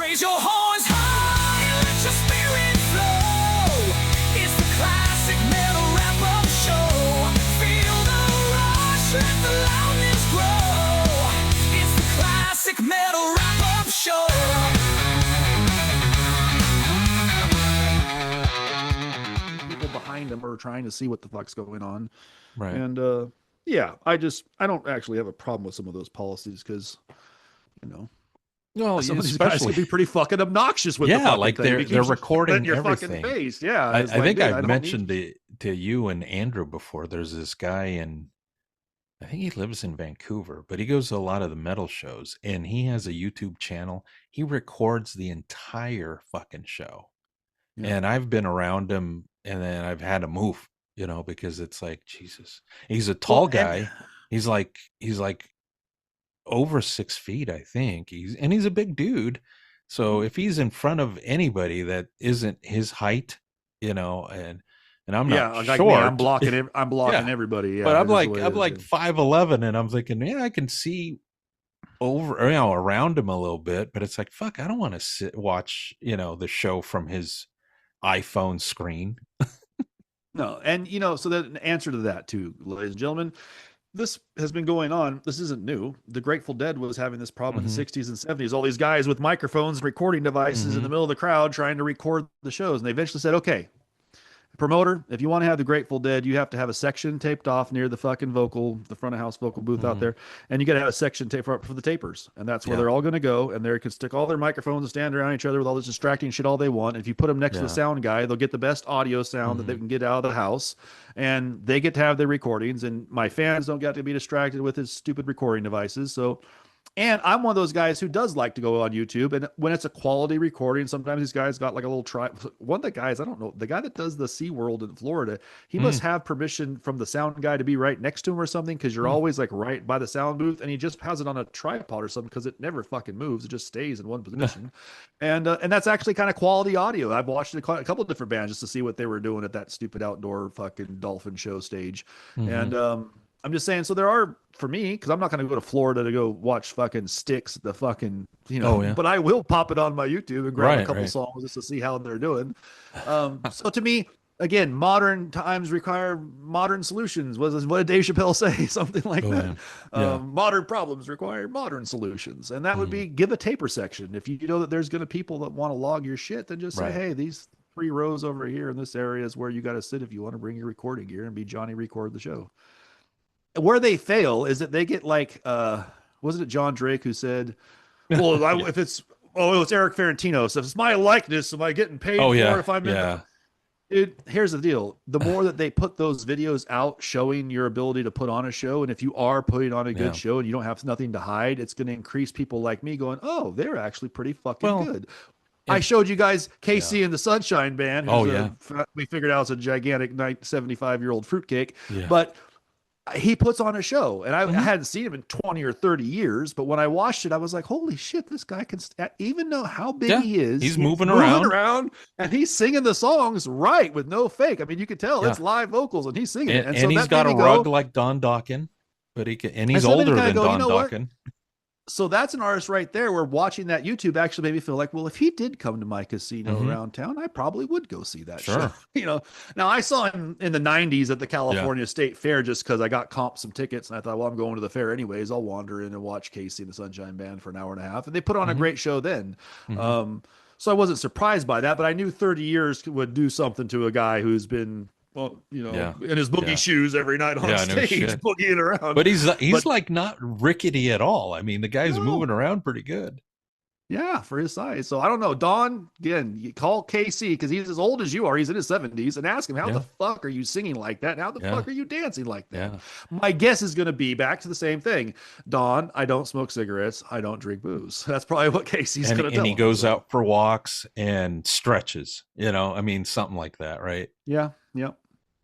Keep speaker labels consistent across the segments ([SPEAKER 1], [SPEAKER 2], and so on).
[SPEAKER 1] Raise your horns high and let your spirit flow. It's the classic metal wrap-up show. Feel the rush, let the loudness grow. It's the classic metal wrap-up show.
[SPEAKER 2] People behind them are trying to see what the fuck's going on.
[SPEAKER 3] Right.
[SPEAKER 2] And yeah, I don't actually have a problem with some of those policies because, you know,
[SPEAKER 3] Well,
[SPEAKER 2] some of these guys can be pretty fucking obnoxious with the
[SPEAKER 3] yeah,
[SPEAKER 2] fucking
[SPEAKER 3] like
[SPEAKER 2] thing.
[SPEAKER 3] they're recording
[SPEAKER 2] your
[SPEAKER 3] everything.
[SPEAKER 2] fucking face. Yeah,
[SPEAKER 3] I
[SPEAKER 2] it's like,
[SPEAKER 3] think
[SPEAKER 2] dude,
[SPEAKER 3] I've
[SPEAKER 2] don't
[SPEAKER 3] mentioned
[SPEAKER 2] need-
[SPEAKER 3] to you and Andrew before. There's this guy in, I think he lives in Vancouver, but he goes to a lot of the metal shows, and he has a YouTube channel. He records the entire fucking show,
[SPEAKER 2] Yeah.
[SPEAKER 3] and I've been around him, and then I've had to move, you know, because it's like Jesus. He's a tall guy. He's like over 6 feet, I think. He's a big dude. So if he's in front of anybody that isn't his height, you know, and I'm not
[SPEAKER 2] like
[SPEAKER 3] short,
[SPEAKER 2] me, I'm blocking
[SPEAKER 3] Yeah.
[SPEAKER 2] everybody. Yeah,
[SPEAKER 3] but I'm
[SPEAKER 2] it is
[SPEAKER 3] like
[SPEAKER 2] the way
[SPEAKER 3] I'm
[SPEAKER 2] it
[SPEAKER 3] like
[SPEAKER 2] is.
[SPEAKER 3] 5'11", and I'm thinking, yeah, I can see over, you know, around him a little bit, but it's like, fuck, I don't want to watch, you know, the show from his iPhone screen.
[SPEAKER 2] No, and you know, so that an answer to that too, ladies and gentlemen, this has been going on. This isn't new. The Grateful Dead was having this problem in the 60s and 70s. All these guys with microphones and recording devices in the middle of the crowd trying to record the shows. And they eventually said, okay, promoter, if you want to have the Grateful Dead, you have to have a section taped off near the fucking the front of house vocal booth out there. And you got to have a section taped for the tapers. And that's where they're all going to go. And they can stick all their microphones and stand around each other with all this distracting shit all they want. And if you put them next to the sound guy, they'll get the best audio sound that they can get out of the house. And they get to have their recordings. And my fans don't get to be distracted with his stupid recording devices. So, and I'm one of those guys who does like to go on YouTube. And when it's a quality recording, sometimes these guys got like a little one of the guys, I don't know, the guy that does the SeaWorld in Florida, he must have permission from the sound guy to be right next to him or something, because you're always like right by the sound booth, and he just has it on a tripod or something because it never fucking moves. It just stays in one position. And that's actually kind of quality audio. I've watched a couple of different bands just to see what they were doing at that stupid outdoor fucking dolphin show stage. And I'm just saying, so there are, for me, because I'm not going to go to Florida to go watch fucking Styx, the fucking, you know, but I will pop it on my YouTube and grab a couple songs just to see how they're doing. So to me, again, modern times require modern solutions. What did Dave Chappelle say? Something like that. Modern problems require modern solutions. And that would be give a taper section. If you know that there's going to people that want to log your shit, then just say, hey, these 3 rows over here in this area is where you got to sit if you want to bring your recording gear and be Johnny record the show. Where they fail is that they get like, wasn't it John Drake who said, well, if it's, it's Eric Ferentino. So if it's my likeness, am I getting paid for it if I'm in Dude, here's the deal. The more that they put those videos out showing your ability to put on a show, and if you are putting on a good show and you don't have nothing to hide, it's going to increase people like me going, oh, they're actually pretty fucking good. I showed you guys KC and the Sunshine Band. We figured out it's a gigantic 75-year-old fruitcake. But he puts on a show, and I hadn't seen him in 20 or 30 years, but when I watched it, I was like, holy shit, this guy can, even know how big he is.
[SPEAKER 3] He's moving around,
[SPEAKER 2] and he's singing the songs right with no fake. I mean, you can tell it's live vocals, and he's singing.
[SPEAKER 3] And so he's got a rug like Don Dokken, but he's older than Don Dokken.
[SPEAKER 2] So that's an artist right there where watching that YouTube actually made me feel like, well, if he did come to my casino around town, I probably would go see that show. You know, now I saw him in the 90s at the California State Fair just because I got comped some tickets, and I thought, well, I'm going to the fair anyways. I'll wander in and watch Casey and the Sunshine Band for an hour and a half. And they put on a great show then. So I wasn't surprised by that, but I knew 30 years would do something to a guy who's been, well, you know, in his boogie shoes every night on stage, boogieing around.
[SPEAKER 3] But he's like not rickety at all. I mean, the guy's moving around pretty good.
[SPEAKER 2] Yeah, for his size. So I don't know. Don, again, you call KC because he's as old as you are. He's in his 70s, and ask him, how the fuck are you singing like that? And how the fuck are you dancing like that? My guess is going to be back to the same thing. Don, I don't smoke cigarettes. I don't drink booze. That's probably what Casey's going to tell him.
[SPEAKER 3] And he goes out for walks and stretches, you know, I mean, something like that, right?
[SPEAKER 2] Yeah. Yeah.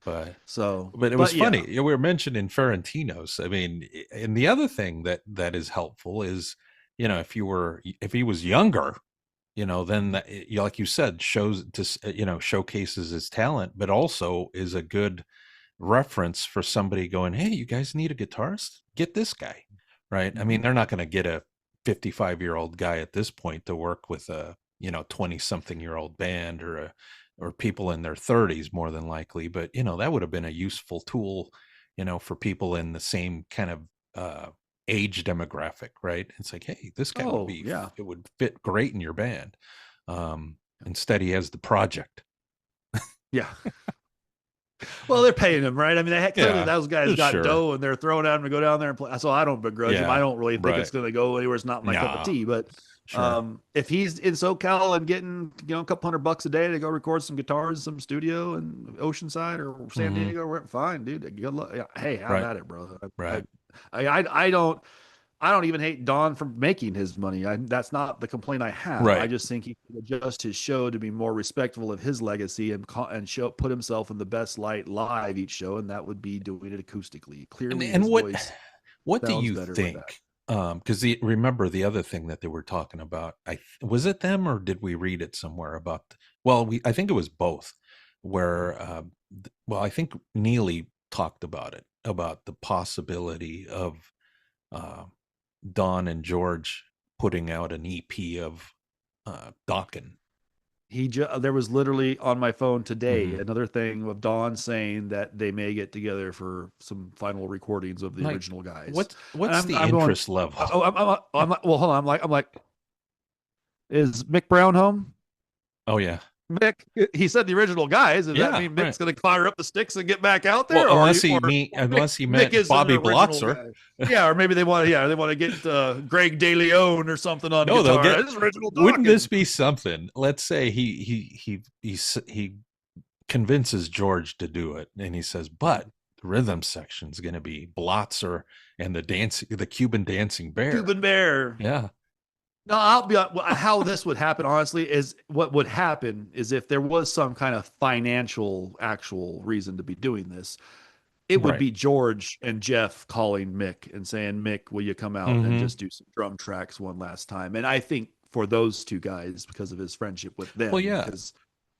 [SPEAKER 3] But it was funny. We were mentioning Ferentinos. I mean, and the other thing that is helpful is, you know, if he was younger, you know, then that, like you said, showcases his talent, but also is a good reference for somebody going, hey, you guys need a guitarist? Get this guy, right? I mean, they're not going to get a 55-year-old guy at this point to work with a 20-something-year-old band or people in their 30s more than likely. But that would have been a useful tool, for people in the same kind of age demographic, right? It's like, hey, this guy would be, it would fit great in your band. Instead, he has the project.
[SPEAKER 2] Yeah. Well, they're paying him, right? I mean, clearly those guys got dough and they're throwing at him to go down there and play. So I don't begrudge him. I don't really think it's going to go anywhere. It's not my cup of tea. But if he's in SoCal and getting a couple $100 a day to go record some guitars in some studio in Oceanside or San Diego, fine, dude. Good luck. Hey, have at it, bro. I don't even hate Don for making his money. That's not the complaint I have. I just think he could adjust his show to be more respectful of his legacy and put himself in the best light live each show, and that would be doing it acoustically. Clearly,
[SPEAKER 3] and what do you think? Because remember the other thing that they were talking about. Was it them or did we read it somewhere about? Well, I think it was both. Where I think Neely talked about it, about the possibility of Don and George putting out an EP of Dokken.
[SPEAKER 2] There was literally on my phone today another thing of Don saying that they may get together for some final recordings of the original guys.
[SPEAKER 3] What's the interest level?
[SPEAKER 2] I'm like, well, hold on. I'm like, is Mick Brown home?
[SPEAKER 3] Oh yeah.
[SPEAKER 2] Mick, he said the original guys. Does that mean Mick's going to fire up the sticks and get back out there?
[SPEAKER 3] Well, unless he meant Bobby Blotzer.
[SPEAKER 2] Yeah, or maybe they want to get Greg DeLeon or something on guitar.
[SPEAKER 3] Wouldn't this be something? Let's say he convinces George to do it, and he says, "But the rhythm section is going to be Blotzer and the Cuban dancing bear."
[SPEAKER 2] Cuban bear.
[SPEAKER 3] Yeah.
[SPEAKER 2] No, I'll be how this would happen. Honestly, is what would happen is if there was some kind of financial actual reason to be doing this, it would be George and Jeff calling Mick and saying, "Mick, will you come out and just do some drum tracks one last time?" And I think for those two guys, because of his friendship with them, because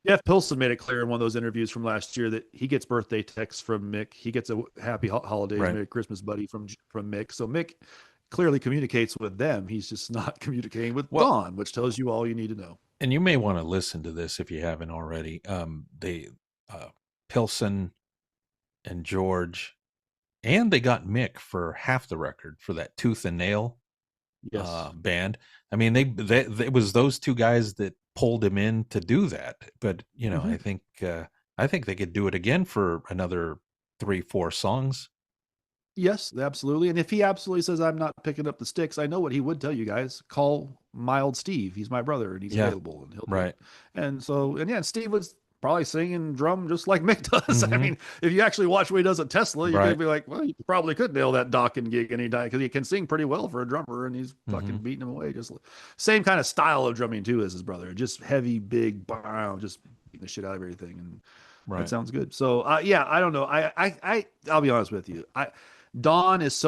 [SPEAKER 2] Jeff Pilson made it clear in one of those interviews from last year that he gets birthday texts from Mick. He gets a happy holidays, Merry Christmas, buddy, from Mick. So Mick clearly communicates with them. He's just not communicating with Don, which tells you all you need to know.
[SPEAKER 3] And you may want to listen to this if you haven't already. Pilson and George, and they got Mick for half the record for that Tooth and Nail band. I mean, it was those two guys that pulled him in to do that. But I think they could do it again for another 3-4 songs.
[SPEAKER 2] Yes, absolutely. And if he absolutely says, "I'm not picking up the sticks," I know what he would tell you guys. Call Mild Steve. He's my brother and he's available. And he'll And so, Steve was probably singing drum just like Mick does. I mean, if you actually watch what he does at Tesla, you're going to be like, well, you probably could nail that Dokken gig anytime because he can sing pretty well for a drummer and he's fucking beating him away. Just same kind of style of drumming too as his brother. Just heavy, big, just beating the shit out of everything. And that sounds good. So, I don't know. I'll be honest with you. Don has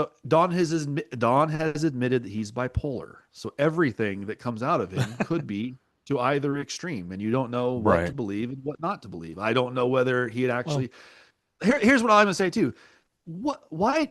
[SPEAKER 2] admitted that he's bipolar. So everything that comes out of him could be to either extreme, and you don't know what to believe and what not to believe. I don't know whether he had actually. Here's what I'm going to say too. Why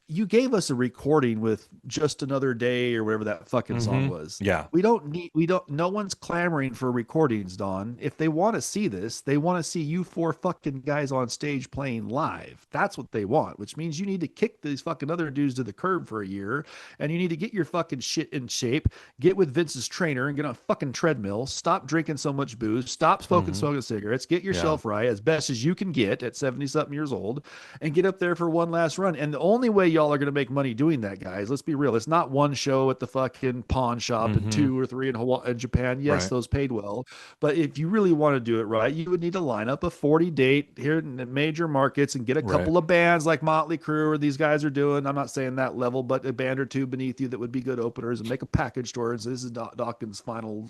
[SPEAKER 2] you gave us a recording with Just Another Day or whatever that fucking song was.
[SPEAKER 3] Yeah.
[SPEAKER 2] No one's clamoring for recordings, Don. If they want to see this, they want to see you 4 fucking guys on stage playing live. That's what they want, which means you need to kick these fucking other dudes to the curb for a year and you need to get your fucking shit in shape, get with Vince's trainer and get on a fucking treadmill, stop drinking so much booze, stop smoking cigarettes, get yourself right as best as you can get at 70 something years old and get up there for one last run. And the only way y'all are going to make money doing that, guys, let's be real, it's not one show at the fucking pawn shop and 2 or 3 in Hawaii and Japan. Yes, those paid well, but if you really want to do it right, you would need to line up a 40 date here in the major markets and get a couple of bands like Motley Crue or these guys are doing. I'm not saying that level, but a band or two beneath you that would be good openers and make a package tour. And so this is Dawkins' final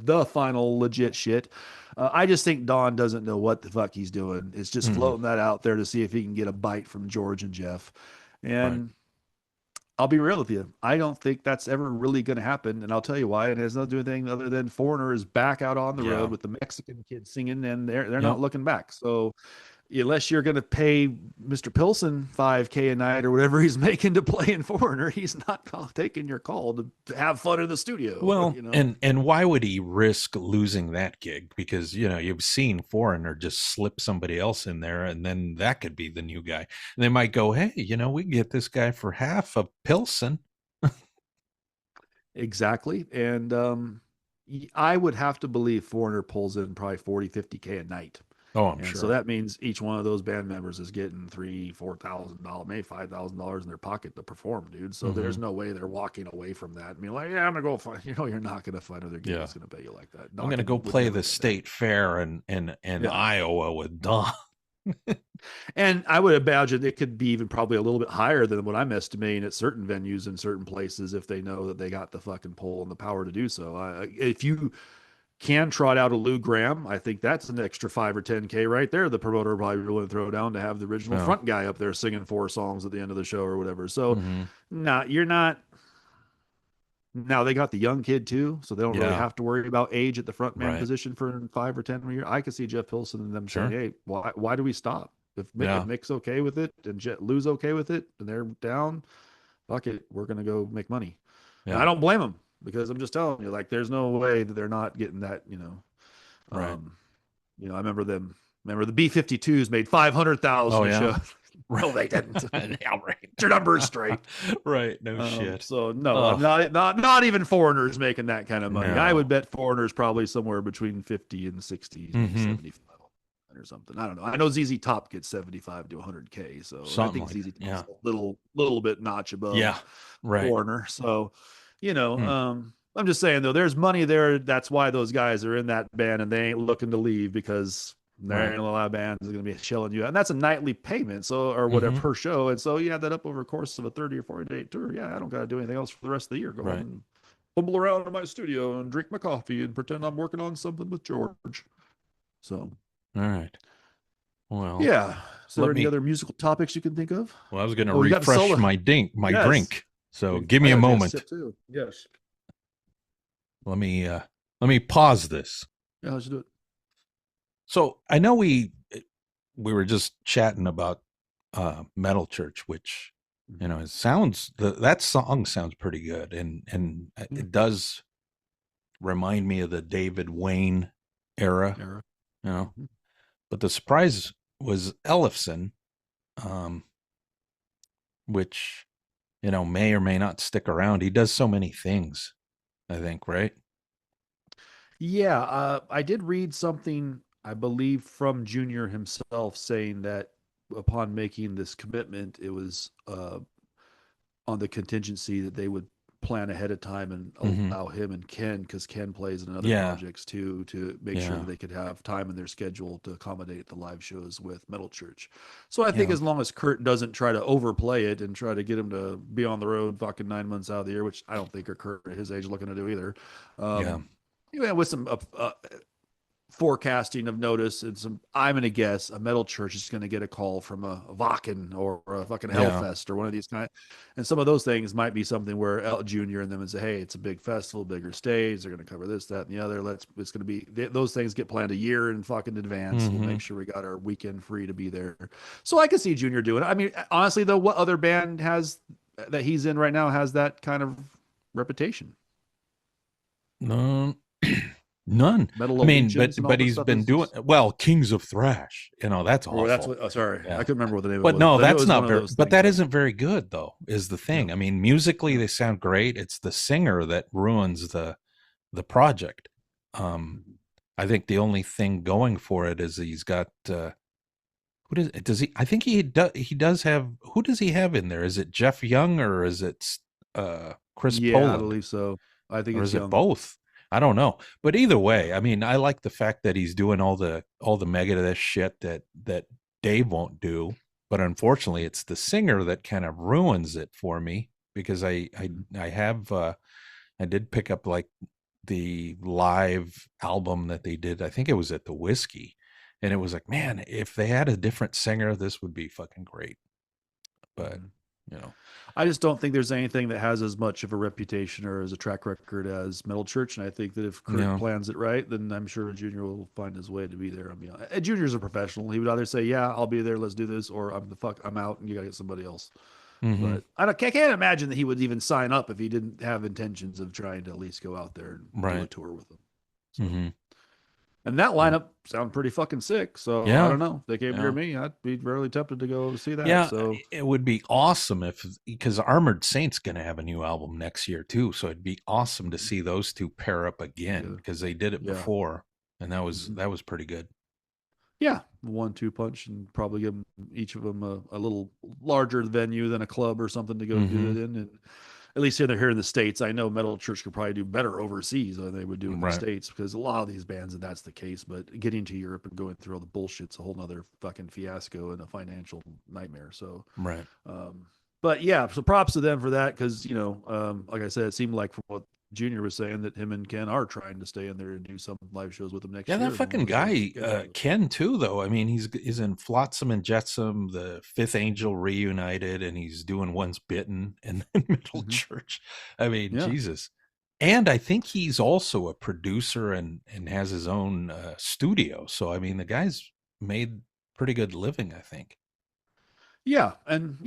[SPEAKER 2] legit shit. I just think Don doesn't know what the fuck he's doing. It's just floating that out there to see if he can get a bite from George and Jeff. And I'll be real with you. I don't think that's ever really going to happen. And I'll tell you why. And it has nothing to do with anything other than Foreigner is back out on the road with the Mexican kids singing and they're not looking back. So unless you're going to pay Mr. Pilson $5K a night or whatever he's making to play in Foreigner, he's not taking your call to have fun in the studio.
[SPEAKER 3] Well,
[SPEAKER 2] you know?
[SPEAKER 3] and why would he risk losing that gig? Because, you know, you've seen Foreigner just slip somebody else in there, and then that could be the new guy. And they might go, hey, you know, we can get this guy for half of Pilsen.
[SPEAKER 2] Exactly. And I would have to believe Foreigner pulls in probably 40, 50K a night.
[SPEAKER 3] Oh, I'm
[SPEAKER 2] and
[SPEAKER 3] sure.
[SPEAKER 2] So that means each one of those band members is getting $3,000-$4,000, maybe $5,000 in their pocket to perform, dude. So there's no way they're walking away from that. I mean, like, yeah, I'm gonna go find. You know, you're not gonna find other gigs that's gonna pay you like that.
[SPEAKER 3] I'm gonna go play the state fair in Iowa with Don.
[SPEAKER 2] And I would imagine it could be even probably a little bit higher than what I'm estimating at certain venues in certain places if they know that they got the fucking pull and the power to do so. If you can trot out a Lou Graham, I think that's an extra 5 or 10K right there. The promoter will probably willing to throw down to have the original front guy up there singing 4 songs at the end of the show or whatever. So, you're not. Now they got the young kid too, so they don't really have to worry about age at the front man position for 5 or 10 years. I could see Jeff Pilson and them saying, "Hey, why do we stop? If Mick's okay with it and Lou's okay with it, and they're down, fuck it, we're gonna go make money." And I don't blame them. Because I'm just telling you, like, there's no way that they're not getting that, you know. You know, I remember the B-52s made 500,000 a show. No, they didn't. Your numbers straight.
[SPEAKER 3] Right. No shit.
[SPEAKER 2] So no, not even Foreigners making that kind of money.
[SPEAKER 3] No.
[SPEAKER 2] I would bet Foreigners probably somewhere between 50 and 60, 75 or something. I don't know. I know ZZ Top gets 75 to 100K. So
[SPEAKER 3] something
[SPEAKER 2] I think ZZ
[SPEAKER 3] Top's
[SPEAKER 2] a little bit notch above Foreigner. So, you know, I'm just saying though, there's money there. That's why those guys are in that band and they ain't looking to leave because there ain't a lot of bands that are going to be shelling you out. And that's a nightly payment. So, or whatever per show. And so you add that up over a course of a 30 or 40 day tour. Yeah. I don't got to do anything else for the rest of the year. Go home and fumble around in my studio and drink my coffee and pretend I'm working on something with George. So,
[SPEAKER 3] all right. Well,
[SPEAKER 2] yeah. Is there any other musical topics you can think of?
[SPEAKER 3] Well, I was going to refresh my drink. So give me a moment.
[SPEAKER 2] Yes.
[SPEAKER 3] Let me pause this.
[SPEAKER 2] Yeah, let's do it.
[SPEAKER 3] So I know we were just chatting about Metal Church, which you know that song sounds pretty good, and it does remind me of the David Wayne era. You know, but the surprise was Ellefson, which you know may or may not stick around. He does so many things, I think, right?
[SPEAKER 2] Yeah, I did read something, I believe, from Junior himself saying that upon making this commitment, it was on the contingency that they would plan ahead of time and allow him and Ken, because Ken plays in other projects too, to make sure that they could have time in their schedule to accommodate the live shows with Metal Church. So I think as long as Kurt doesn't try to overplay it and try to get him to be on the road fucking 9 months out of the year, which I don't think Kurt at his age looking to do either. With some forecasting of notice and some, I'm going to guess a Metal Church is going to get a call from a Wacken or a fucking Hellfest or one of these kind. And some of those things might be something where El Junior and them would say, hey, it's a big festival, bigger stage. They're going to cover this, that, and the other. It's going to be, those things get planned a year in fucking advance. We'll make sure we got our weekend free to be there. So I can see Junior doing it. I mean, honestly though, what other band has that he's in right now has that kind of reputation?
[SPEAKER 3] None. I mean, but he's been doing well. Kings of Thrash, you know, that's awful.
[SPEAKER 2] That's what. Oh, sorry, I couldn't remember what the name.
[SPEAKER 3] But
[SPEAKER 2] was.
[SPEAKER 3] No, that's not very. But that isn't very good, though. Is the thing? I mean, musically they sound great. It's the singer that ruins the project. I think the only thing going for it is he's got. Does he? I think he does have. Who does he have in there? Is it Jeff Young or is it Chris Poland?
[SPEAKER 2] I believe so. I think
[SPEAKER 3] or
[SPEAKER 2] it's
[SPEAKER 3] is it both? I don't know, but either way, I mean, I like the fact that he's doing all the Megadeth shit that Dave won't do, but unfortunately, it's the singer that kind of ruins it for me because I did pick up like the live album that they did. I think it was at the Whiskey, and it was like, man, if they had a different singer, this would be fucking great. But
[SPEAKER 2] I just don't think there's anything that has as much of a reputation or as a track record as Metal Church. And I think that if Kurt plans it right, then I'm sure Junior will find his way to be there. I mean, Junior's a professional. He would either say, yeah, I'll be there, let's do this, or I'm out and you got to get somebody else. But I can't imagine that he would even sign up if he didn't have intentions of trying to at least go out there and do a tour with them. So. And that lineup sounded pretty fucking sick. So I don't know. If they came near me, I'd be really tempted to go see that.
[SPEAKER 3] Yeah,
[SPEAKER 2] so
[SPEAKER 3] it would be awesome because Armored Saint's going to have a new album next year too. So it'd be awesome to see those two pair up again because they did it before, and that was pretty good.
[SPEAKER 2] Yeah, 1-2 punch, and probably give them, each of them a little larger venue than a club or something to go do it in. And at least here in the States, I know Metal Church could probably do better overseas than they would do in the States, because a lot of these bands, and that's the case. But getting to Europe and going through all the bullshit's a whole nother fucking fiasco and a financial nightmare. So, but yeah, so props to them for that, because, like I said, it seemed like from what Junior was saying that him and Ken are trying to stay in there and do some live shows with them next year.
[SPEAKER 3] Yeah, that fucking guy, Ken, too, though. I mean, he's in Flotsam and Jetsam, the Fifth Angel Reunited, and he's doing Once Bitten and then Metal Church. I mean, Jesus. And I think he's also a producer and has his own studio. So, I mean, the guy's made pretty good living, I think.
[SPEAKER 2] Yeah, and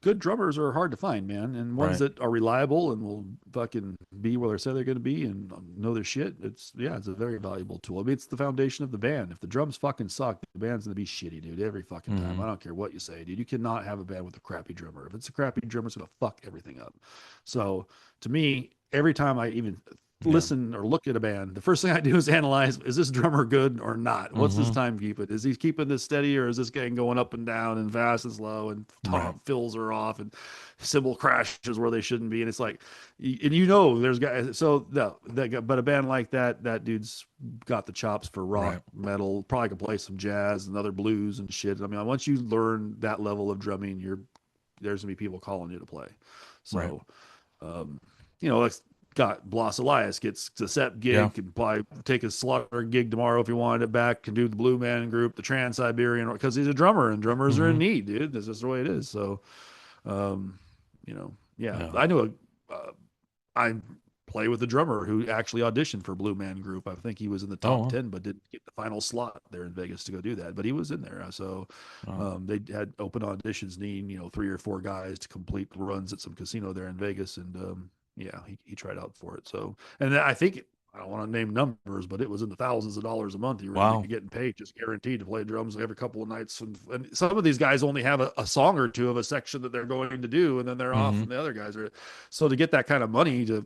[SPEAKER 2] good drummers are hard to find, man, and ones that are reliable and will fucking be where they say they're going to be and know their shit. It's a very valuable tool. I mean, it's the foundation of the band. If the drums fucking suck, the band's going to be shitty, dude, every fucking time. I don't care what you say, dude. You cannot have a band with a crappy drummer. If it's a crappy drummer, it's going to fuck everything up. So, to me, every time I even listen or look at a band, the first thing I do is analyze, is this drummer good or not? What's his time keeping? Is he keeping this steady, or is this getting going up and down and fast and slow, and tom fills are off and cymbal crashes where they shouldn't be? And it's like, and there's guys, so but a band like that dude's got the chops for rock, metal, probably can play some jazz and other blues and shit. I mean, once you learn that level of drumming, there's gonna be people calling you to play. So let's got Blas Elias gets the set gig, can probably take a Slaughter gig tomorrow if he wanted it back, can do the Blue Man Group, the Trans-Siberian, because he's a drummer and drummers are in need, dude. That's just the way it is. So, I knew I play with a drummer who actually auditioned for Blue Man Group. I think he was in the top 10, but didn't get the final slot there in Vegas to go do that. But he was in there. So they had open auditions needing, 3 or 4 guys to complete runs at some casino there in Vegas. And he tried out for it. So, and I think, I don't want to name numbers, but it was in the thousands of dollars a month. You were getting paid, just guaranteed to play drums every couple of nights. And some of these guys only have a song or two of a section that they're going to do, and then they're off, and the other guys are. So to get that kind of money to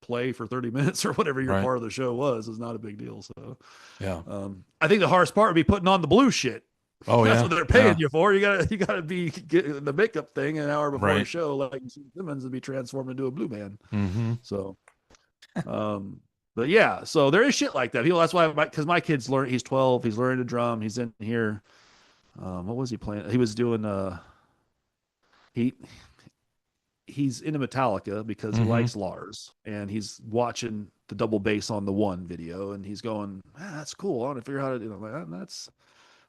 [SPEAKER 2] play for 30 minutes or whatever your part of the show was is not a big deal. So, I think the hardest part would be putting on the blue shit. That's what they're paying you for. You gotta be getting the makeup thing an hour before the show, like Simmons, would be transformed into a blue man. So, but yeah, so there is shit like that. That's why, because my kid's learning. He's 12. He's learning to drum. He's in here. What was he playing? He was doing he's into Metallica because he likes Lars, and he's watching the double bass on the One video, and he's going, that's cool. I want to figure out how to do that. That's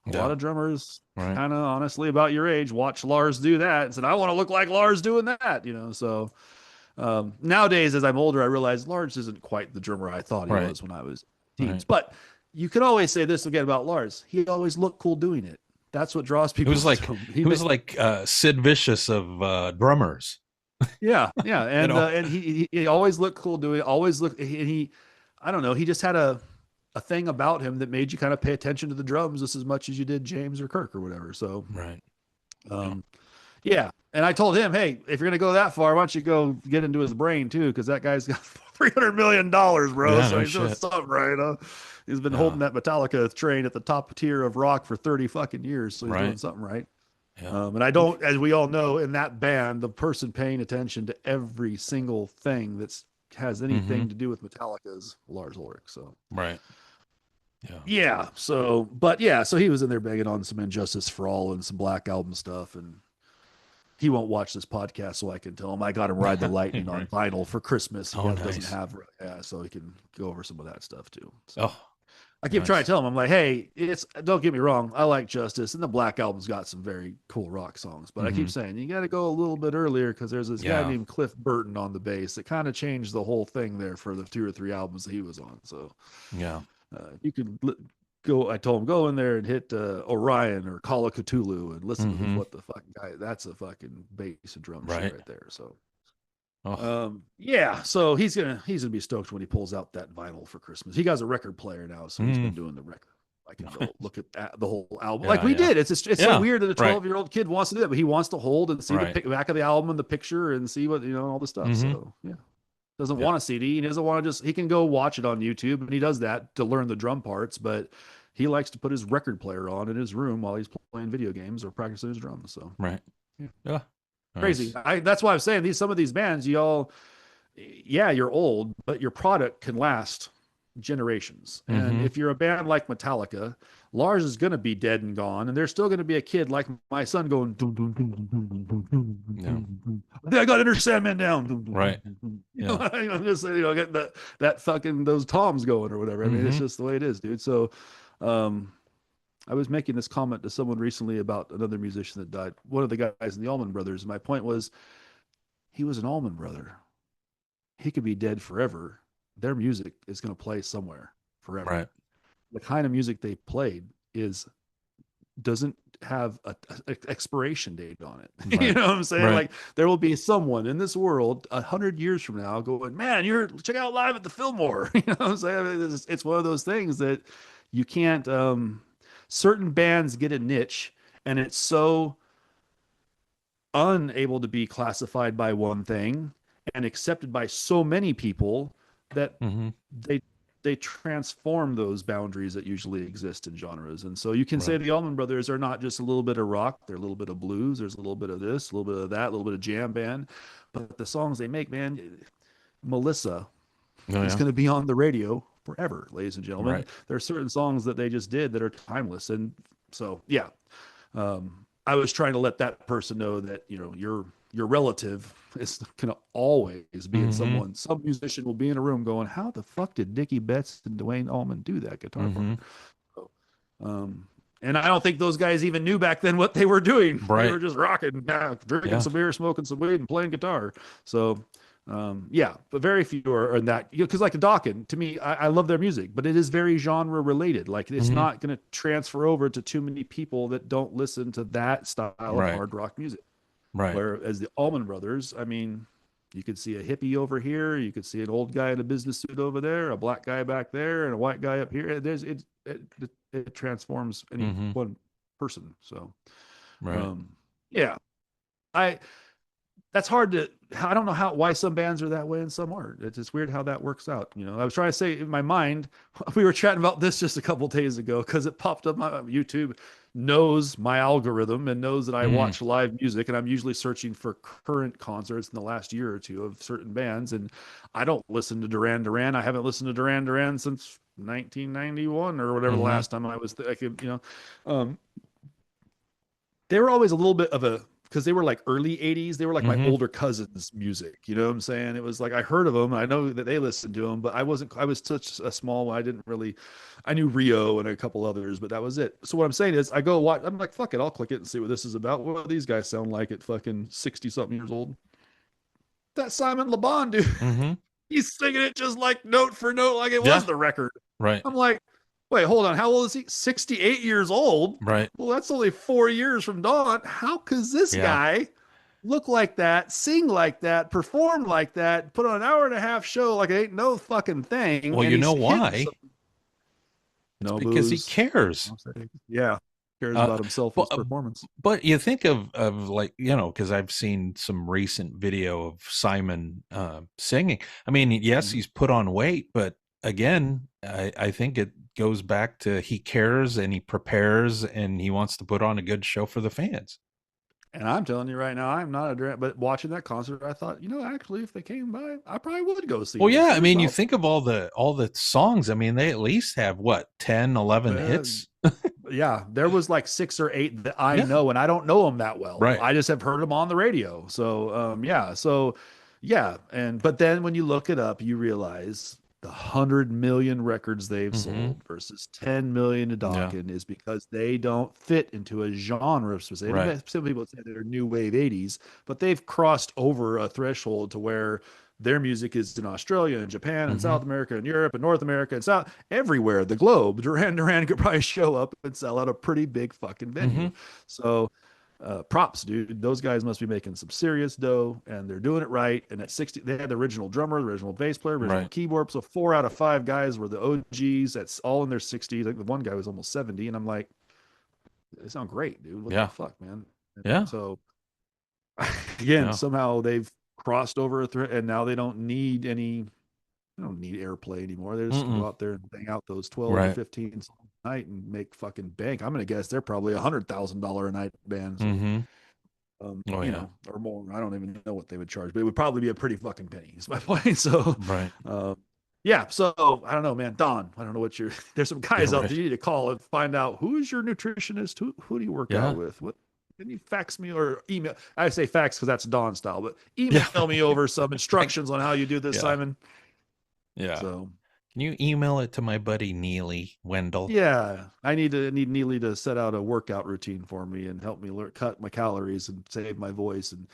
[SPEAKER 2] a lot of drummers kind of honestly about your age watch Lars do that and said, I want to look like Lars doing that, so nowadays, as I'm older, I realize Lars isn't quite the drummer I thought he was when I was teens. But you could always say this again about Lars. He always looked cool doing it. That's what draws people.
[SPEAKER 3] He was like Sid Vicious of drummers.
[SPEAKER 2] And he always looked cool doing it. Always looked, I don't know, he just had a thing about him that made you kind of pay attention to the drums just as much as you did James or Kirk or whatever. So, and I told him, hey, if you're going to go that far, why don't you go get into his brain too? Cause that guy's got $300 million, bro. So he's doing something right. Huh? He's been holding that Metallica train at the top tier of rock for 30 fucking years. So he's doing something right. And I don't, as we all know, in that band, the person paying attention to every single thing that's has anything to do with Metallica is Lars Ulrich. So, so he was in there begging on some Injustice for All and some Black Album stuff, and he won't watch this podcast, so I can tell him I got him Ride the Lightning on vinyl for Christmas. He doesn't have, so he can go over some of that stuff too. So. I keep trying to tell him, I'm like, hey, don't get me wrong, I like Justice, and the Black Album's got some very cool rock songs, but I keep saying you got to go a little bit earlier because there's this guy named Cliff Burton on the bass that kind of changed the whole thing there for the 2 or 3 albums that he was on. So you could go. I told him go in there and hit Orion or Call of Cthulhu and listen to what the fucking guy. That's a fucking bass and drum shit right there. So. Yeah, so he's gonna be stoked when he pulls out that vinyl for Christmas. He got a record player now, so he's been doing the record. I can go look at the whole album like we did. It's so weird that a 12-year-old kid wants to do that, but he wants to hold and see the back of the album and the picture and see what all the stuff. So doesn't want a CD. He doesn't want to he can go watch it on YouTube, and he does that to learn the drum parts, but he likes to put his record player on in his room while he's playing video games or practicing his drums. So yeah. Crazy. Nice. That's why I'm saying some of these bands, you're old, but your product can last generations. And if you're a band like Metallica, Lars is going to be dead and gone, and there's still going to be a kid like my son going, dum, dum, dum, dum, dum, dum, dum. I got Enter Sandman down.
[SPEAKER 3] Right.
[SPEAKER 2] Yeah. I'm just saying, getting that fucking those toms going or whatever. I mean, it's just the way it is, dude. So, I was making this comment to someone recently about another musician that died, one of the guys in the Allman Brothers. My point was, he was an Allman Brother. He could be dead forever. Their music is going to play somewhere forever. Right. The kind of music they played doesn't have a expiration date on it. Right. You know what I'm saying? Right. Like there will be someone in this world 100 years from now going, man, check out Live at the Fillmore. You know what I'm saying? It's one of those things that you can't, certain bands get a niche and it's so unable to be classified by one thing and accepted by so many people that they transform those boundaries that usually exist in genres. And so you can say the Allman Brothers are not just a little bit of rock, they're a little bit of blues, there's a little bit of this, a little bit of that, a little bit of jam band, but the songs they make, man, Melissa is going to be on the radio forever, ladies and gentlemen. Right. There are certain songs that they just did that are timeless. And so, I was trying to let that person know that, your relative is going to always be in some musician will be in a room going, how the fuck did Dickie Betts and Dwayne Allman do that guitar part? So, and I don't think those guys even knew back then what they were doing. Right. They were just rocking, drinking some beer, smoking some weed and playing guitar. So, but very few are in that, because like Dawkins, to me, I love their music, but it is very genre related. Like it's not going to transfer over to too many people that don't listen to that style of hard rock music. Right. Whereas the Allman Brothers, I mean, you could see a hippie over here, you could see an old guy in a business suit over there, a black guy back there, and a white guy up here. It transforms any one person. So, that's hard to, I don't know why some bands are that way and some aren't. It's just weird how that works out. I was trying to say in my mind, we were chatting about this just a couple of days ago, because it popped up. My YouTube knows my algorithm and knows that I watch live music, and I'm usually searching for current concerts in the last year or two of certain bands. And I don't listen to Duran Duran. I haven't listened to Duran Duran since 1991 or whatever the last time I was, they were always a little bit of a, because they were like early 80s. They were like my older cousins' music. You know what I'm saying? It was like I heard of them. I know that they listened to them, but I was such a small one. I knew Rio and a couple others, but that was it. So what I'm saying is I go watch. I'm like, fuck it. I'll click it and see what this is about. What do these guys sound like at fucking 60 something years old? That Simon Le Bon dude. He's singing it just like note for note, like it was the record. Right. I'm like, wait, hold on. How old is he? 68 years old. Right. Well, that's only 4 years from Dawn. How could this guy look like that, sing like that, perform like that, put on an hour and a half show like it ain't no fucking thing?
[SPEAKER 3] Well, you know why?
[SPEAKER 2] No,
[SPEAKER 3] because he cares.
[SPEAKER 2] Yeah. Cares about himself and his performance.
[SPEAKER 3] But you think of like, because I've seen some recent video of Simon singing. I mean, yes, he's put on weight, but again, I think it goes back to he cares and he prepares and he wants to put on a good show for the fans.
[SPEAKER 2] And I'm telling you right now, I'm not but watching that concert, I thought, actually, if they came by, I probably would go see.
[SPEAKER 3] Well, yeah, I mean, you think of all the songs. I mean, they at least have what 10, 11 hits.
[SPEAKER 2] Yeah, there was like 6 or 8 that I know, and I don't know them that well. Right, I just have heard them on the radio. So, but then when you look it up, you realize the 100 million records they've
[SPEAKER 3] Mm-hmm.
[SPEAKER 2] sold versus 10 million to
[SPEAKER 3] Yeah.
[SPEAKER 2] Dokken is because they don't fit into a genre specific.
[SPEAKER 3] Right.
[SPEAKER 2] Some people say they're new wave 80s, but they've crossed over a threshold to where their music is in Australia and Japan and
[SPEAKER 3] Mm-hmm.
[SPEAKER 2] South America and Europe and North America and South everywhere the globe. Duran Duran could probably show up and sell out a pretty big fucking
[SPEAKER 3] Mm-hmm.
[SPEAKER 2] venue. So props, dude. Those guys must be making some serious dough, and they're doing it right. And at 60, they had the original drummer, the original bass player, original
[SPEAKER 3] Right.
[SPEAKER 2] keyboard. So 4 out of 5 guys were the OGs. That's all in their 60s. Like the one guy was almost 70, and I'm like, they sound great, dude. What the
[SPEAKER 3] Yeah.
[SPEAKER 2] fuck, man? And
[SPEAKER 3] Yeah.
[SPEAKER 2] so again,
[SPEAKER 3] Yeah.
[SPEAKER 2] somehow they've crossed over a threat, and now they don't need any. They don't need airplay anymore. They just can
[SPEAKER 3] Mm-mm.
[SPEAKER 2] go out there and bang out those 12 or
[SPEAKER 3] Right.
[SPEAKER 2] 15 songs a night and make fucking bank. I'm gonna guess they're probably $100,000 a night band. So
[SPEAKER 3] Mm-hmm. Oh
[SPEAKER 2] you
[SPEAKER 3] yeah.
[SPEAKER 2] know, or more. I don't even know what they would charge, but it would probably be a pretty fucking penny. Is my point. So,
[SPEAKER 3] Right.
[SPEAKER 2] yeah. So I don't know, man. Don, I don't know what your. There's some guys
[SPEAKER 3] Yeah.
[SPEAKER 2] out
[SPEAKER 3] Right.
[SPEAKER 2] there you need to call and find out who is your nutritionist. Who do you work
[SPEAKER 3] Yeah.
[SPEAKER 2] out with? What? Can you fax me or email? I say fax because that's Don style, but email
[SPEAKER 3] Yeah.
[SPEAKER 2] me over some instructions on how you do this,
[SPEAKER 3] Yeah.
[SPEAKER 2] Simon.
[SPEAKER 3] Yeah.
[SPEAKER 2] So
[SPEAKER 3] Can you email it to my buddy Neely Wendell?
[SPEAKER 2] yeah, I need Neely to set out a workout routine for me and help me cut my calories and save my voice. And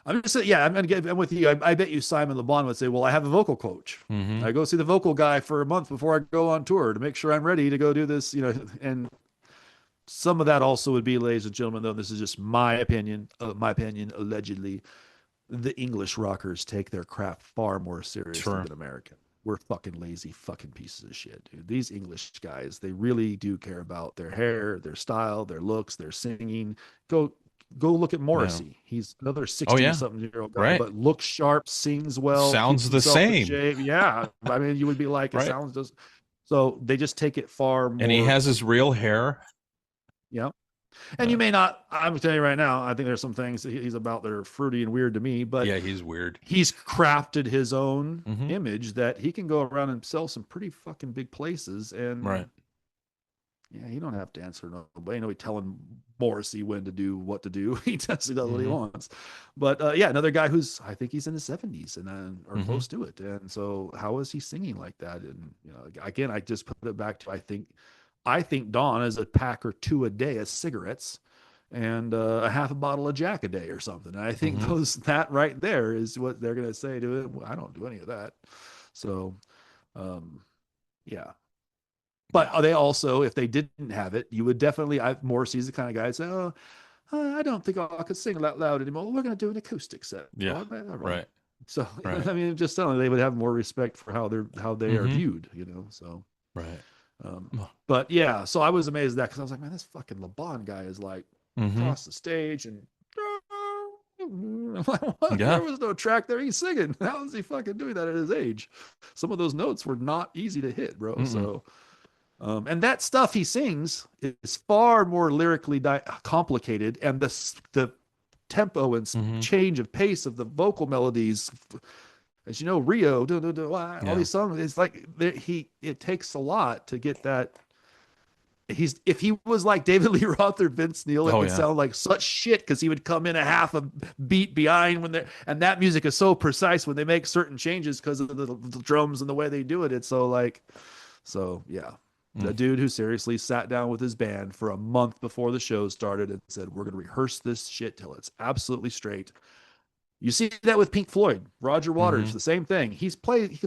[SPEAKER 2] I'm just yeah, I'm with you. I bet you Simon LeBon would say, well, I have a vocal coach.
[SPEAKER 3] Mm-hmm.
[SPEAKER 2] I go see the vocal guy for a month before I go on tour to make sure I'm ready to go do this, you know. And some of that also would be, ladies and gentlemen, though, this is just my opinion, allegedly, the English rockers take their craft far more seriously
[SPEAKER 3] Sure.
[SPEAKER 2] than American. We're fucking lazy fucking pieces of shit, dude. These English guys, they really do care about their hair, their style, their looks, their singing. Go look at Morrissey. He's another 60
[SPEAKER 3] yeah.
[SPEAKER 2] something year old guy,
[SPEAKER 3] Right.
[SPEAKER 2] but looks sharp, sings well,
[SPEAKER 3] Sounds
[SPEAKER 2] keeps
[SPEAKER 3] the
[SPEAKER 2] himself in
[SPEAKER 3] same.
[SPEAKER 2] shape. Yeah. I mean, you would be like, it
[SPEAKER 3] Right.
[SPEAKER 2] sounds just so they just take it far more.
[SPEAKER 3] And he has his real hair.
[SPEAKER 2] Yeah. And you may not, I'm telling you right now, I think there's some things that he's about that are fruity and weird to me, but
[SPEAKER 3] Yeah, he's weird.
[SPEAKER 2] he's crafted his own
[SPEAKER 3] Mhm.
[SPEAKER 2] image that he can go around and sell some pretty fucking big places. And
[SPEAKER 3] Right.
[SPEAKER 2] yeah, he don't have to answer nobody. Nobody telling Morrissey when to do what to do. He does what he
[SPEAKER 3] Mhm.
[SPEAKER 2] wants. But yeah, another guy who's, I think he's in his 70s and or
[SPEAKER 3] Mhm.
[SPEAKER 2] close to it. And so how is he singing like that? And you know, again, I just put it back to I think Dawn is a pack or two a day of cigarettes and a half a bottle of Jack a day or something. And I think
[SPEAKER 3] Mhm.
[SPEAKER 2] that right there is what they're going to say to it. Well, I don't do any of that. So, yeah. But
[SPEAKER 3] Yeah.
[SPEAKER 2] they also, if they didn't have it, you would definitely, Morrissey's the kind of guy that say, oh, I don't think I could sing that loud anymore. We're going to do an acoustic set.
[SPEAKER 3] Yeah.
[SPEAKER 2] All right.
[SPEAKER 3] Right.
[SPEAKER 2] So,
[SPEAKER 3] Right.
[SPEAKER 2] I mean, just telling they would have more respect for how they are
[SPEAKER 3] Mhm.
[SPEAKER 2] viewed, you know? So,
[SPEAKER 3] Right.
[SPEAKER 2] but yeah, so I was amazed at that because I was like, man, this fucking LeBon guy is like
[SPEAKER 3] Mhm.
[SPEAKER 2] across the stage and what?
[SPEAKER 3] Yeah.
[SPEAKER 2] There was no track there. He's singing. How is he fucking doing that at his age? Some of those notes were not easy to hit, bro.
[SPEAKER 3] Mm-mm.
[SPEAKER 2] So, and that stuff he sings is far more lyrically complicated, and the tempo and
[SPEAKER 3] Mhm.
[SPEAKER 2] change of pace of the vocal melodies, as you know, Rio, all
[SPEAKER 3] Yeah.
[SPEAKER 2] these songs, it's like it takes a lot to get that. If he was like David Lee Roth or Vince Neil, it
[SPEAKER 3] Oh,
[SPEAKER 2] would
[SPEAKER 3] yeah.
[SPEAKER 2] sound like such shit because he would come in a half a beat behind when they're, and that music is so precise when they make certain changes because of the drums and the way they do it. It's so yeah. The dude who seriously sat down with his band for a month before the show started and said, we're going to rehearse this shit till it's absolutely straight. You see that with Pink Floyd, Roger Waters, the same thing. He could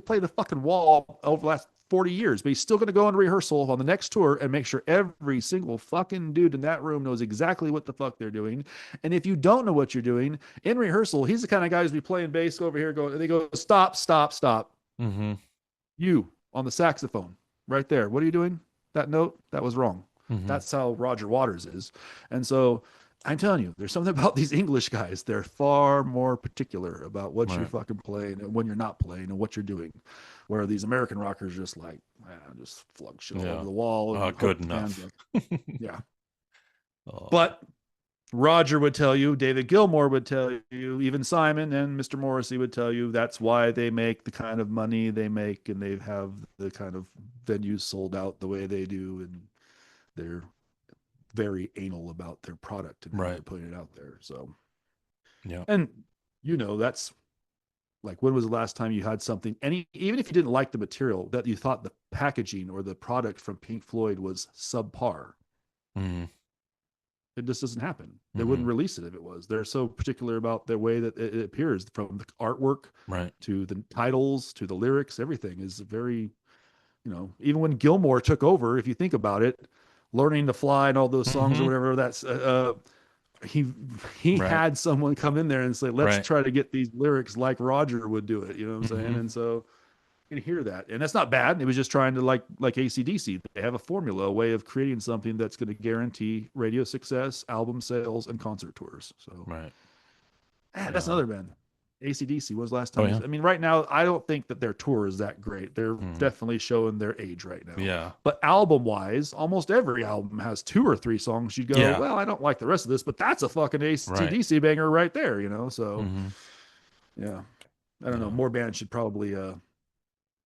[SPEAKER 2] play the fucking wall over the last 40 years, but he's still going to go into rehearsal on the next tour and make sure every single fucking dude in that room knows exactly what the fuck they're doing. And if you don't know what you're doing in rehearsal, he's the kind of guy who's be playing bass over here going, and they go, stop, stop, stop.
[SPEAKER 3] Mm-hmm.
[SPEAKER 2] You on the saxophone right there. What are you doing? That note, that was wrong.
[SPEAKER 3] Mm-hmm.
[SPEAKER 2] That's how Roger Waters is. And so I'm telling you, there's something about these English guys. They're far more particular about what you're fucking playing and when you're not playing and what you're doing. Where these American rockers just like, just flug shit all over the wall. And
[SPEAKER 3] good enough.
[SPEAKER 2] Yeah. But Roger would tell you, David Gilmour would tell you, even Simon and Mr. Morrissey would tell you that's why they make the kind of money they make and they have the kind of venues sold out the way they do. And they're very anal about their product and how they're putting it out there. So,
[SPEAKER 3] yeah.
[SPEAKER 2] and you know, that's Like, when was the last time you had something, even if you didn't like the material, that you thought the packaging or the product from Pink Floyd was subpar?
[SPEAKER 3] Mm-hmm.
[SPEAKER 2] It just doesn't happen. They
[SPEAKER 3] Mm-hmm.
[SPEAKER 2] wouldn't release it if it was. They're so particular about the way that it appears, from the artwork
[SPEAKER 3] Right.
[SPEAKER 2] to the titles to the lyrics. Everything is very, even when Gilmore took over, if you think about it, Learning to Fly and all those songs or
[SPEAKER 3] Mm-hmm.
[SPEAKER 2] whatever, he he
[SPEAKER 3] Right.
[SPEAKER 2] had someone come in there and say, let's
[SPEAKER 3] Right.
[SPEAKER 2] try to get these lyrics like Roger would do it. You know what I'm saying?
[SPEAKER 3] Mm-hmm.
[SPEAKER 2] And so you can hear that. And that's not bad. It was just trying to, like AC/DC. They have a formula, a way of creating something that's going to guarantee radio success, album sales, and concert tours. So
[SPEAKER 3] Right.
[SPEAKER 2] that's another band. AC/DC was last
[SPEAKER 3] Oh
[SPEAKER 2] time.
[SPEAKER 3] yeah.
[SPEAKER 2] I mean, right now, I don't think that their tour is that great. They're
[SPEAKER 3] Mm.
[SPEAKER 2] definitely showing their age right now.
[SPEAKER 3] Yeah.
[SPEAKER 2] But album wise, almost every album has 2 or 3 songs you'd go,
[SPEAKER 3] Yeah.
[SPEAKER 2] well, I don't like the rest of this, but that's a fucking AC/DC banger right there, So, yeah. I don't know. More bands should probably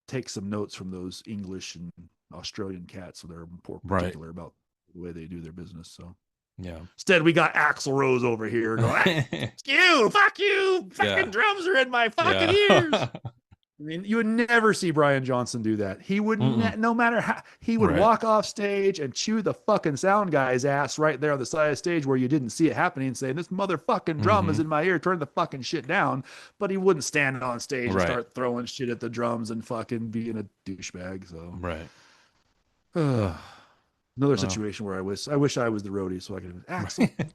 [SPEAKER 2] take some notes from those English and Australian cats, so they're more particular about the way they do their business. So.
[SPEAKER 3] Yeah.
[SPEAKER 2] Instead, we got Axl Rose over here going, fuck you, fucking drums are in my fucking ears. I mean, you would never see Brian Johnson do that. He would, no matter how, he would walk off stage and chew the fucking sound guy's ass right there on the side of the stage where you didn't see it happening, saying, this motherfucking drum is in my ear, turn the fucking shit down. But he wouldn't stand on stage and start throwing shit at the drums and fucking being a douchebag. So, another situation where I wish I was the roadie so I could Axl, what the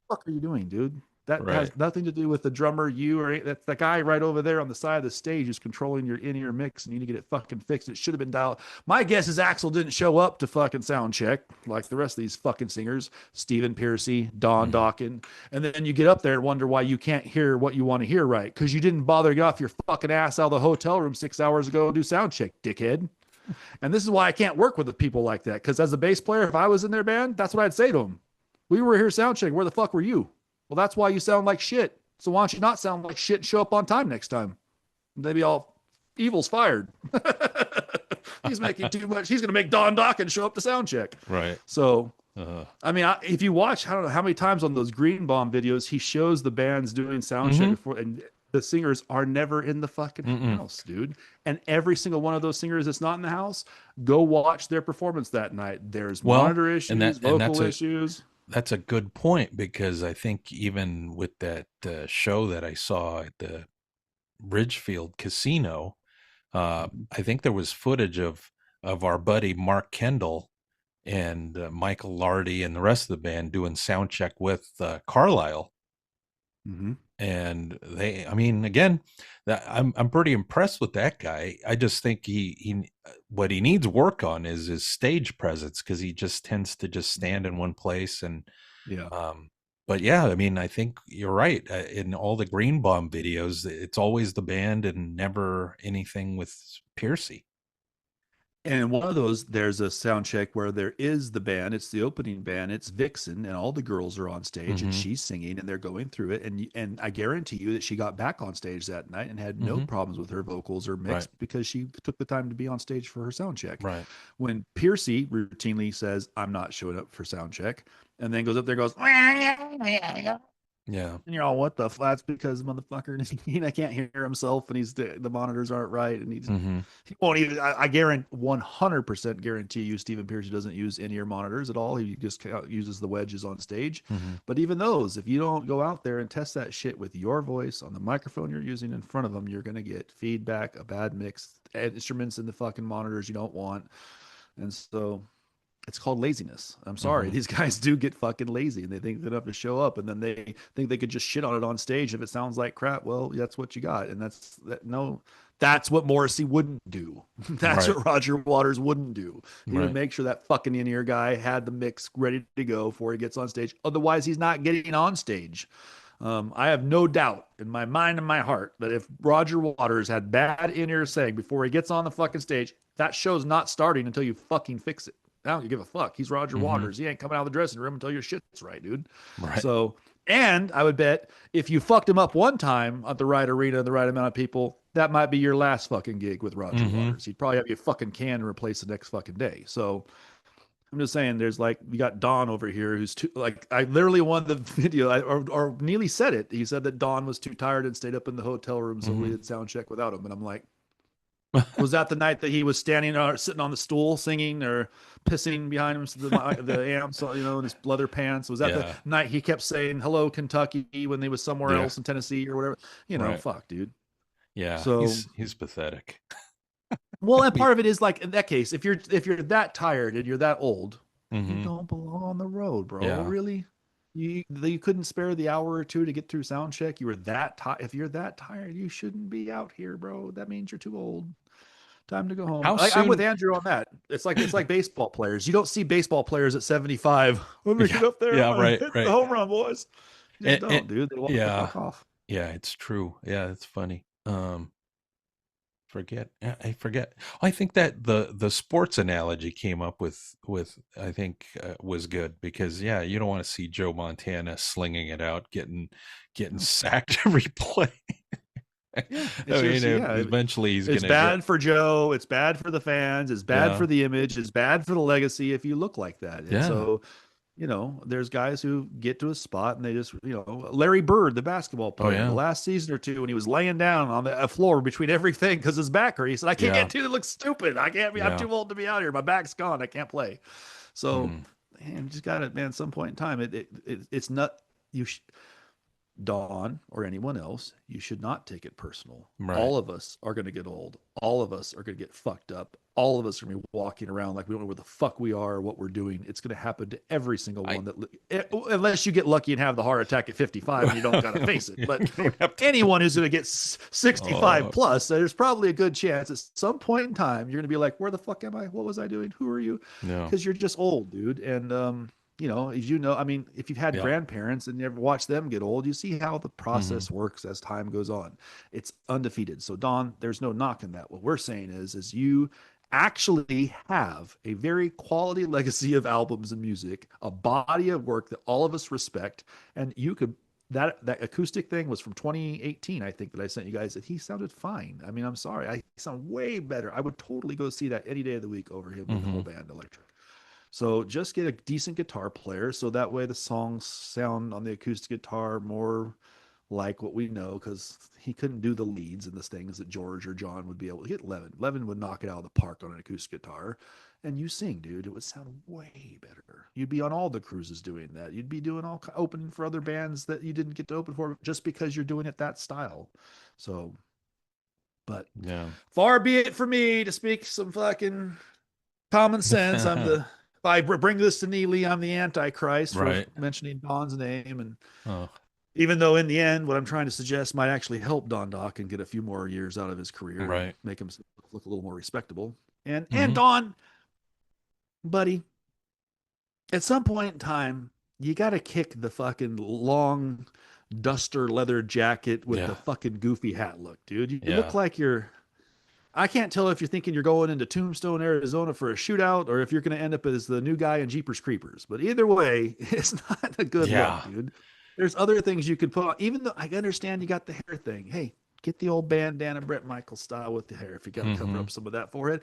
[SPEAKER 2] fuck are you doing, dude? That has nothing to do with the drummer, you, or that's the guy right over there on the side of the stage who's controlling your in-ear mix, and you need to get it fucking fixed. It should have been dialed. My guess is Axl didn't show up to fucking sound check like the rest of these fucking singers, Stephen Pearcy, Don Dokken, and then you get up there and wonder why you can't hear what you want to hear right, because you didn't bother to get off your fucking ass out of the hotel room 6 hours ago and do sound check, dickhead. And this is why I can't work with the people like that. Because as a bass player, if I was in their band, that's what I'd say to them. We were here sound checking. Where the fuck were you? Well, that's why you sound like shit. So why don't you not sound like shit and show up on time next time? Maybe all evil's fired. He's making too much. He's going to make Don Dokken show up to sound check.
[SPEAKER 3] Right.
[SPEAKER 2] So, I mean, if you watch, I don't know how many times on those Green Bomb videos, he shows the bands doing sound check before, and the singers are never in the fucking house, dude. And every single one of those singers that's not in the house, go watch their performance that night. There's monitor issues, vocal issues.
[SPEAKER 3] That's a good point, because I think even with that show that I saw at the Ridgefield Casino, I think there was footage of our buddy Mark Kendall and Michael Lardy and the rest of the band doing sound check with Carlisle. And they, I mean, again, that I'm pretty impressed with that guy. I just think he what he needs work on is his stage presence, because he just tends to just stand in one place. And but yeah, I mean, I think you're right. In all the Green Bomb videos, it's always the band and never anything with Pearcy.
[SPEAKER 2] And in one of those, there's a sound check where there is the band. It's the opening band. It's Vixen, and all the girls are on stage, and she's singing, and they're going through it. And I guarantee you that she got back on stage that night and had no problems with her vocals or mix, because she took the time to be on stage for her sound check.
[SPEAKER 3] Right.
[SPEAKER 2] When Pearcy routinely says, "I'm not showing up for sound check," and then goes up there, and goes,
[SPEAKER 3] yeah,
[SPEAKER 2] and you're all, what the that's because motherfucker I can't hear himself, and he's the monitors aren't right, and he won't even. I guarantee 100% guarantee you Stephen Pearcy doesn't use in-ear monitors at all. He just uses the wedges on stage. But even those, if you don't go out there and test that shit with your voice on the microphone you're using in front of them, you're gonna get feedback, a bad mix, instruments in the fucking monitors you don't want. And so it's called laziness. I'm sorry. These guys do get fucking lazy, and they think they have to show up, and then they think they could just shit on it on stage if it sounds like crap. Well, that's what you got. And that's what Morrissey wouldn't do. That's what Roger Waters wouldn't do. He would make sure that fucking in-ear guy had the mix ready to go before he gets on stage. Otherwise, he's not getting on stage. I have no doubt in my mind and my heart that if Roger Waters had bad in-ear saying before he gets on the fucking stage, that show's not starting until you fucking fix it. I don't give a fuck. He's Roger Waters. He ain't coming out of the dressing room until your shit's right, dude.
[SPEAKER 3] Right.
[SPEAKER 2] So, and I would bet if you fucked him up one time at the right arena, the right amount of people, that might be your last fucking gig with Roger Waters. He'd probably have you fucking can and replace the next fucking day. So I'm just saying, there's like, you got Don over here who's too, like, I literally won the video, or Neely said it. He said that Don was too tired and stayed up in the hotel room, so we did sound check without him. And I'm like, was that the night that he was standing or sitting on the stool singing or pissing behind him, the amps, you know, in his leather pants? Was that the night he kept saying "Hello, Kentucky" when they was somewhere else in Tennessee or whatever? You know, fuck, dude.
[SPEAKER 3] Yeah,
[SPEAKER 2] so
[SPEAKER 3] he's pathetic.
[SPEAKER 2] Well, and part of it is like, in that case, if you're that tired and you're that old, you don't belong on the road, bro.
[SPEAKER 3] Yeah.
[SPEAKER 2] Really? You couldn't spare the hour or two to get through sound check. You were that tired. If you're that tired, you shouldn't be out here, bro. That means you're too old. Time to go home. I'm with Andrew on that. It's like baseball players. You don't see baseball players at 75. Let me get up there.
[SPEAKER 3] Right.
[SPEAKER 2] The home run, boys. Just don't, dude. They walk the fuck off.
[SPEAKER 3] Yeah, it's true. Yeah, it's funny. I forget. I think that the sports analogy came up with I think was good, because you don't want to see Joe Montana slinging it out, getting sacked every play. Eventually he's
[SPEAKER 2] it's bad for Joe. It's bad for the fans. It's bad for the image. It's bad for the legacy if you look like that. And so, you know, there's guys who get to a spot and they just, you know, Larry Bird, the basketball player, the last season or two, when he was laying down on the floor between everything because his back hurt, he said, "I can't do it. It looks stupid. I can't be. I'm too old to be out here. My back's gone. I can't play." So, man, you just got it, man. At some point in time, it's not you. Dawn or anyone else, you should not take it personal. Right. All of us are going to get old. All of us are going to get fucked up. All of us are going to be walking around like we don't know where the fuck we are or what we're doing. It's going to happen to every single one unless you get lucky and have the heart attack at 55 and you don't got to face it. But anyone who's going to get 65 plus, there's probably a good chance at some point in time you're going to be like, where the fuck am I? What was I doing? Who are you? Because you're just old, dude. And you know, as you know, I mean, if you've had grandparents and you ever watch them get old, you see how the process works as time goes on. It's undefeated. So, Don, there's no knocking that. What we're saying is you actually have a very quality legacy of albums and music, a body of work that all of us respect, and you could. That acoustic thing was from 2018, I think, that I sent you guys. That he sounded fine. I mean, I'm sorry, I sound way better. I would totally go see that any day of the week over him with the whole band electric. So just get a decent guitar player, so that way the songs sound on the acoustic guitar more like what we know, because he couldn't do the leads and the things that George or John would be able to get. Levin would knock it out of the park on an acoustic guitar. And you sing, dude, it would sound way better. You'd be on all the cruises doing that. You'd be doing opening for other bands that you didn't get to open for just because you're doing it that style. So, but far be it for me to speak some fucking common sense. If I bring this to Neely, I'm the Antichrist for mentioning Don's name. And even though in the end, what I'm trying to suggest might actually help Don Doc and get a few more years out of his career, and make him look a little more respectable. And Don, buddy, at some point in time, you got to kick the fucking long duster leather jacket with the fucking goofy hat look, dude. You look like I can't tell if you're thinking you're going into Tombstone, Arizona for a shootout, or if you're going to end up as the new guy in Jeepers Creepers. But either way, it's not a good look, dude. There's other things you could put on. Even though I understand you got the hair thing. Hey, get the old bandana Bret Michaels style with the hair if you got to cover up some of that forehead.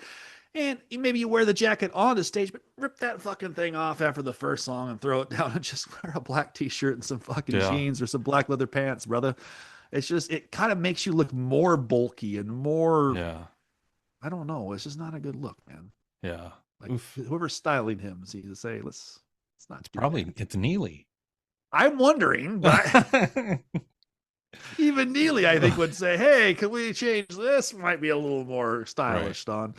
[SPEAKER 2] And maybe you wear the jacket on the stage, but rip that fucking thing off after the first song and throw it down and just wear a black t-shirt and some fucking jeans or some black leather pants, brother. It's just, it kind of makes you look more bulky and more... I don't know. It's just not a good look, man. Yeah. Like whoever's styling him, is he to say, let's not. It's
[SPEAKER 3] probably it's Neely.
[SPEAKER 2] I'm wondering, but even Neely, I think, would say, "Hey, can we change this? Might be a little more stylish, Don."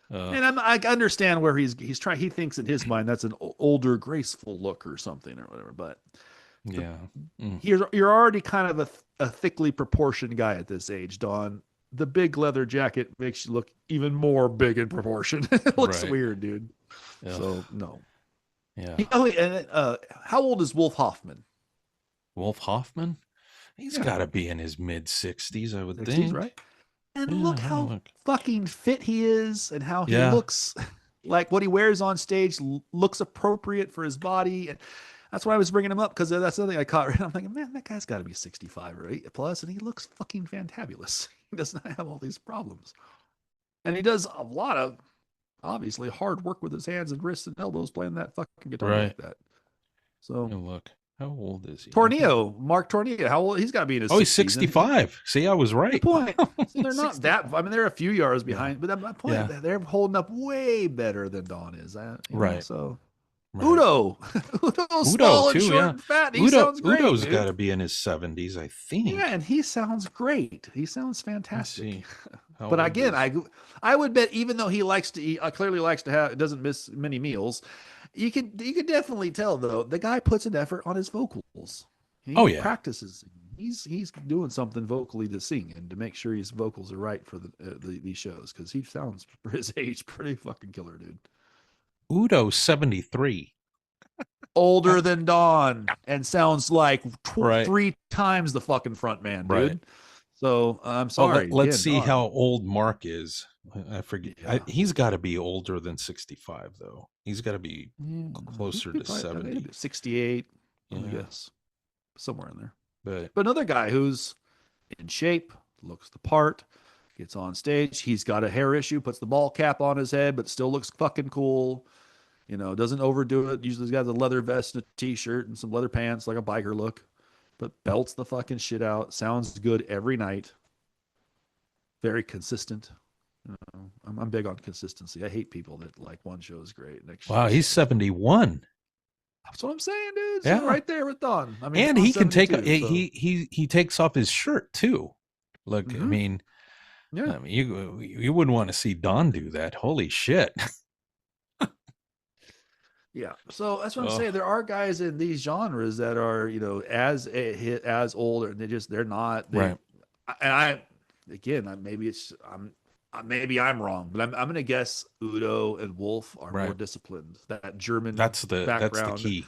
[SPEAKER 2] And I understand where he's trying. He thinks in his mind that's an older, graceful look or something or whatever. But you're already kind of a thickly proportioned guy at this age, Don. The big leather jacket makes you look even more big in proportion. It looks weird, dude. So no. How old is Wolf Hoffman?
[SPEAKER 3] Wolf Hoffman? He's got to be in his mid 60s, I would think.
[SPEAKER 2] Right? And look how fucking fit he is, and how he looks like what he wears on stage looks appropriate for his body. And that's why I was bringing him up, because that's the thing I caught. Right? I'm thinking, man, that guy's got to be 65 or 8 plus, and he looks fucking fantabulous. He does not have all these problems. And he does a lot of obviously hard work with his hands and wrists and elbows playing that fucking guitar
[SPEAKER 3] Right.
[SPEAKER 2] like that. So
[SPEAKER 3] Oh, look, how old is he?
[SPEAKER 2] Tornillo, Mark Tornillo, how old? He's got to be in his 60s.
[SPEAKER 3] He's 65. See, I was right.
[SPEAKER 2] Good point. See, they're not that. I mean, they're a few yards behind, but at my point,
[SPEAKER 3] Yeah.
[SPEAKER 2] they're holding up way better than Don is.
[SPEAKER 3] Right.
[SPEAKER 2] So
[SPEAKER 3] Right.
[SPEAKER 2] Udo's small and short and fat. He sounds great.
[SPEAKER 3] Udo's got to be in his 70s, I think.
[SPEAKER 2] Yeah, and he sounds great. He sounds fantastic.
[SPEAKER 3] How
[SPEAKER 2] But
[SPEAKER 3] old
[SPEAKER 2] again,
[SPEAKER 3] is-
[SPEAKER 2] I would bet, even though he likes to eat, clearly likes to have, doesn't miss many meals. You could definitely tell though the guy puts an effort on his vocals. He practices. He's doing something vocally to sing and to make sure his vocals are right for these shows, because he sounds for his age pretty fucking killer, dude.
[SPEAKER 3] Udo's 73.
[SPEAKER 2] Older than Don and sounds like
[SPEAKER 3] Right.
[SPEAKER 2] 3 times the fucking front man, dude.
[SPEAKER 3] Right.
[SPEAKER 2] So I'm sorry.
[SPEAKER 3] Let's see
[SPEAKER 2] Don.
[SPEAKER 3] how old Mark is. I forget.
[SPEAKER 2] Yeah.
[SPEAKER 3] He's got to be older than 65, though. He's got to be closer to
[SPEAKER 2] probably
[SPEAKER 3] 70.
[SPEAKER 2] 68, I
[SPEAKER 3] Yeah.
[SPEAKER 2] guess, somewhere in there.
[SPEAKER 3] But
[SPEAKER 2] But another guy who's in shape, looks the part, gets on stage. He's got a hair issue, puts the ball cap on his head, but still looks fucking cool. Doesn't overdo it. Usually he's got a leather vest and a t-shirt and some leather pants, like a biker look, but belts the fucking shit out. Sounds good every night. Very consistent. I'm big on consistency. I hate people that like one show is great. Next
[SPEAKER 3] wow,
[SPEAKER 2] show
[SPEAKER 3] he's 71.
[SPEAKER 2] That's what I'm saying, dude.
[SPEAKER 3] Yeah.
[SPEAKER 2] So right there with Don. I mean,
[SPEAKER 3] And
[SPEAKER 2] Don's
[SPEAKER 3] he can take
[SPEAKER 2] 72, so-
[SPEAKER 3] he takes off his shirt too. Look, I mean,
[SPEAKER 2] Yeah.
[SPEAKER 3] you wouldn't want to see Don do that. Holy shit.
[SPEAKER 2] Yeah, so that's what I'm
[SPEAKER 3] Oh.
[SPEAKER 2] saying. There are guys in these genres that are, as older, and they're not.
[SPEAKER 3] Right.
[SPEAKER 2] Maybe I'm wrong, but I'm going to guess Udo and Wolf are more
[SPEAKER 3] Right.
[SPEAKER 2] disciplined. That German
[SPEAKER 3] That's the
[SPEAKER 2] background,
[SPEAKER 3] key.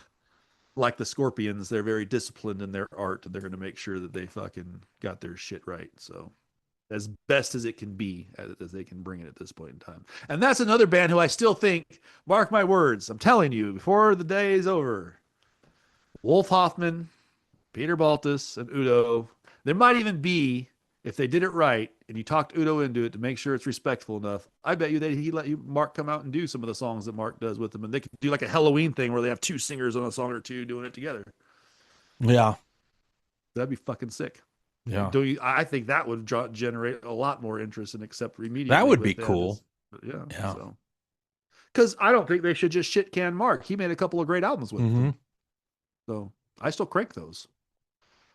[SPEAKER 2] like the Scorpions, they're very disciplined in their art, and they're going to make sure that they fucking got their shit right. So, as best as it can be, as they can bring it at this point in time. And that's another band who I still think, mark my words, I'm telling you, before the day is over, Wolf Hoffman, Peter Baltus, and Udo, there might even be, if they did it right, and you talked Udo into it to make sure it's respectful enough, I bet you that he let Mark come out and do some of the songs that Mark does with them, and they could do like a Halloween thing where they have 2 singers on a song or 2 doing it together.
[SPEAKER 3] Yeah.
[SPEAKER 2] That'd be fucking sick.
[SPEAKER 3] Yeah.
[SPEAKER 2] I think that would generate a lot more interest and accept immediately.
[SPEAKER 3] That would
[SPEAKER 2] with
[SPEAKER 3] be
[SPEAKER 2] that
[SPEAKER 3] cool.
[SPEAKER 2] Yeah.
[SPEAKER 3] Yeah.
[SPEAKER 2] So, because I don't think they should just shit can Mark. He made a couple of great albums with them. So I still crank those.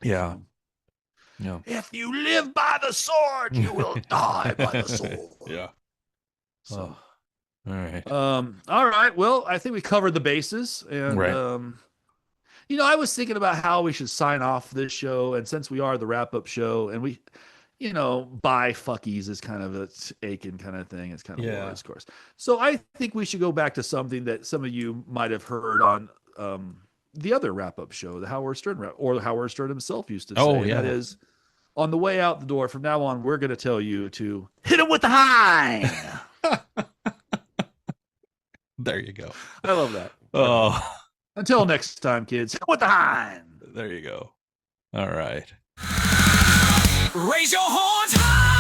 [SPEAKER 3] Yeah.
[SPEAKER 2] So,
[SPEAKER 3] Yeah.
[SPEAKER 2] if you live by the sword, you will die by the sword.
[SPEAKER 3] Yeah.
[SPEAKER 2] So,
[SPEAKER 3] All right.
[SPEAKER 2] all right. Well, I think we covered the bases, and
[SPEAKER 3] Right.
[SPEAKER 2] I was thinking about how we should sign off this show, and since we are the wrap up show, and we, buy fuckies is kind of a aching kind of thing. It's kind of
[SPEAKER 3] Yeah.
[SPEAKER 2] of course. So I think we should go back to something that some of you might have heard on the other wrap up show, the Howard Stern or Howard Stern himself used to say.
[SPEAKER 3] Oh,
[SPEAKER 2] and
[SPEAKER 3] yeah.
[SPEAKER 2] that is, on the way out the door from now on, we're going to tell you to hit him with the hind.
[SPEAKER 3] There you go.
[SPEAKER 2] I love that.
[SPEAKER 3] Oh,
[SPEAKER 2] Until next time, kids, hit him with the hind.
[SPEAKER 3] there you go. All right.
[SPEAKER 1] Raise your horns high.